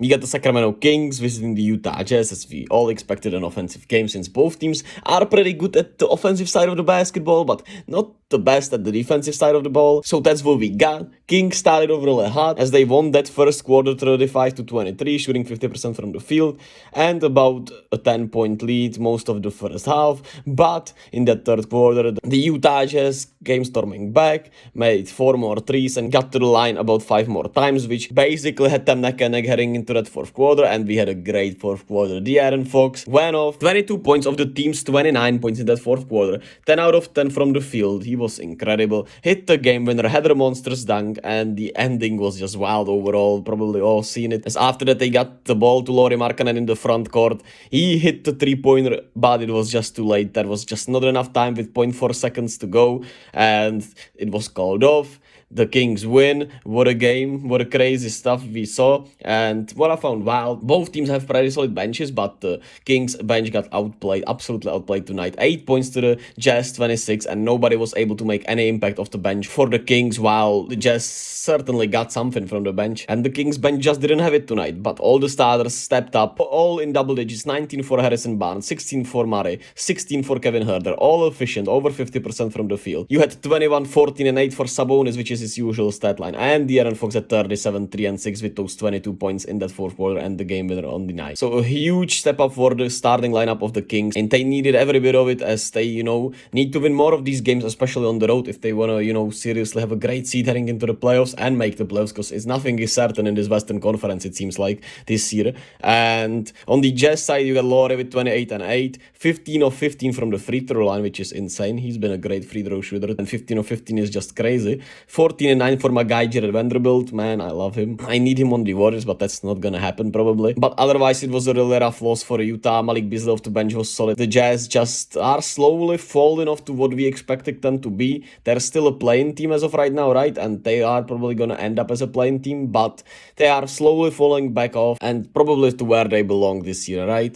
We got the Sacramento Kings visiting the Utah Jazz, as we all expected an offensive game since both teams are pretty good at the offensive side of the basketball, but not the best at the defensive side of the ball. So that's what we got. Kings started over really hot as they won that first quarter 35-23, shooting 50% from the field and about a 10-point lead most of the first half. But in that third quarter, the Utah Jazz came storming back, made 4 more threes and got to the line about 5 more times, which basically had them neck and neck heading into that fourth quarter, and we had a great fourth quarter. De'Aaron Fox went off 22 points of the team's 29 points in that fourth quarter, 10 out of 10 from the field. He was incredible. Hit the game winner, had a monstrous dunk, and the ending was just wild overall. Probably all seen it. As after that they got the ball to Lauri Markkanen in the front court. He hit the 3-pointer, but it was just too late. There was just not enough time with 0.4 seconds to go, and it was called off. The Kings win. What a game. What a crazy stuff we saw. And what I found wild, both teams have pretty solid benches, but the Kings bench got outplayed, absolutely outplayed tonight. 8 points to the Jazz 26, and nobody was able to make any impact off the bench for the Kings, while the Jazz certainly got something from the bench. And the Kings bench just didn't have it tonight, but all the starters stepped up, all in double digits. 19 for Harrison Barnes, 16 for Murray, 16 for Kevin Huerter, all efficient, over 50% from the field. You had 21, 14, and 8 for Sabonis, which is his usual stat line. And De'Aaron Fox at 37, 3 and 6 with those 22 points in that fourth quarter and the game winner on the night. So a huge step up for the starting lineup of the Kings, and they needed every bit of it, as they, need to win more of these games, especially on the road, if they want to, seriously have a great seed heading into the playoffs and make the playoffs, because nothing is certain in this Western Conference, it seems like, this year. And on the Jazz side, you got Lauri with 28 and 8, 15 of 15 from the free throw line, which is insane. He's been a great free throw shooter, and 15 of 15 is just crazy. 14 and 9 for my guy Jared Vanderbilt. Man, I love him. I need him on the Warriors, but that's not gonna happen probably. But otherwise, it was a really rough loss for Utah. Malik Beasley off the bench was solid. The Jazz just are slowly falling off to what we expected them to be. They're still a playing team as of right now, right? And they are probably gonna end up as a playing team, but they are slowly falling back off and probably to where they belong this year, right?